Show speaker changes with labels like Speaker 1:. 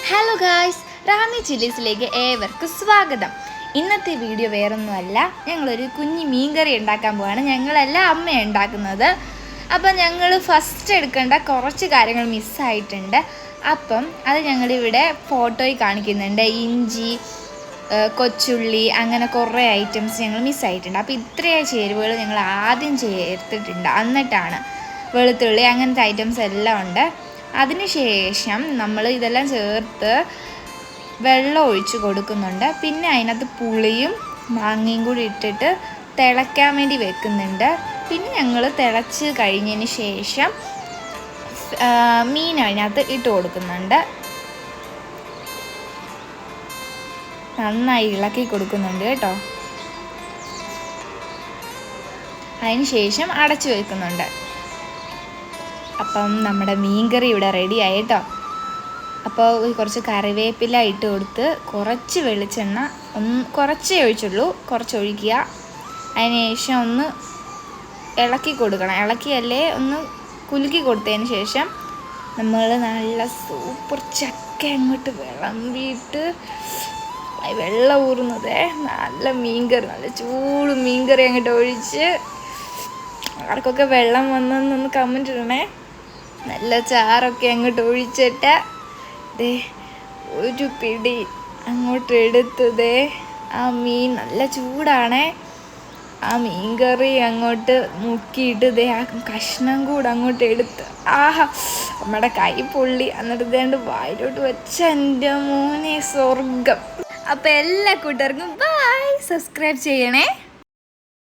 Speaker 1: Hello guys, ramie ചില്ലീസിലേക്ക് ഏവർക്കും സ്വാഗതം. ഇന്നത്തെ വീഡിയോ വേറൊന്നുമല്ല, ഞങ്ങളൊരു കുഞ്ഞി മീൻകറി ഉണ്ടാക്കാൻ പോവാണ്. ഞങ്ങളല്ല, അമ്മ ഉണ്ടാക്കുന്നത്. അപ്പം ഞങ്ങൾ ഫസ്റ്റ് എടുക്കേണ്ട കുറച്ച് കാര്യങ്ങൾ മിസ്സായിട്ടുണ്ട്. അപ്പം അത് ഞങ്ങളിവിടെ ഫോട്ടോയിൽ കാണിക്കുന്നുണ്ട്. ഇഞ്ചി, കൊച്ചുള്ളി, അങ്ങനെ കുറേ ഐറ്റംസ് ഞങ്ങൾ മിസ്സായിട്ടുണ്ട്. അപ്പോൾ ഇത്രയും ചേരുവകൾ ഞങ്ങൾ ആദ്യം ചേർത്തിട്ടുണ്ട്. എന്നിട്ടാണ് വെളുത്തുള്ളി അങ്ങനത്തെ ഐറ്റംസ് എല്ലാം ഉണ്ട്. അതിനുശേഷം നമ്മൾ ഇതെല്ലാം ചേർത്ത് വെള്ളം ഒഴിച്ച് കൊടുക്കുന്നുണ്ട്. പിന്നെ അതിനകത്ത് പുളിയും മാങ്ങയും കൂടി ഇട്ടിട്ട് തിളയ്ക്കാൻ വേണ്ടി വെക്കുന്നുണ്ട്. പിന്നെ ഞങ്ങൾ തിളച്ച് കഴിഞ്ഞതിന് ശേഷം മീൻ അതിനകത്ത് ഇട്ട് കൊടുക്കുന്നുണ്ട്. നന്നായി ഇളക്കി കൊടുക്കുന്നുണ്ട് കേട്ടോ. അതിന് ശേഷം അടച്ചു വെക്കുന്നുണ്ട്. അപ്പം നമ്മുടെ മീൻകറി ഇവിടെ റെഡി ആയി കേട്ടോ. അപ്പോൾ കുറച്ച് കറിവേപ്പില ഇട്ട് കൊടുത്ത് കുറച്ച് വെളിച്ചെണ്ണ കുറച്ചേ ഒഴിച്ചുള്ളൂ, കുറച്ച് ഒഴിക്കുക. അതിന് ശേഷം ഒന്ന് ഇളക്കി കൊടുക്കണം. ഇളക്കിയല്ലേ ഒന്ന് കുലുക്കി കൊടുത്തതിന് ശേഷം നമ്മൾ നല്ല സൂപ്പർ ചക്ക അങ്ങോട്ട് വിളമ്പിയിട്ട് വെള്ളം ഊറുന്നതേ നല്ല മീൻകറി, നല്ല ചൂട് മീൻകറി അങ്ങോട്ട് ഒഴിച്ച് ആർക്കൊക്കെ വെള്ളം വന്നൊന്ന് കമൻറ്റ് ഇടണേ. നല്ല ചാറൊക്കെ അങ്ങോട്ട് ഒഴിച്ചിട്ട് ദേ ഒരു പിടി അങ്ങോട്ട് എടുത്തതേ ആ മീൻ നല്ല ചൂടാണേ. ആ മീൻകറി അങ്ങോട്ട് മുക്കിയിട്ട് ദേ ആ കഷ്ണം കൂടെ അങ്ങോട്ട് എടുത്ത് നമ്മുടെ കൈ പൊള്ളി. എന്നിട്ട് ഇതേണ്ട് വായിലോട്ട് വെച്ച എൻ്റെ മോനെ സ്വർഗം. അപ്പോൾ എല്ലാ കൂട്ടുകാർക്കും ബൈ. സബ്സ്ക്രൈബ് ചെയ്യണേ.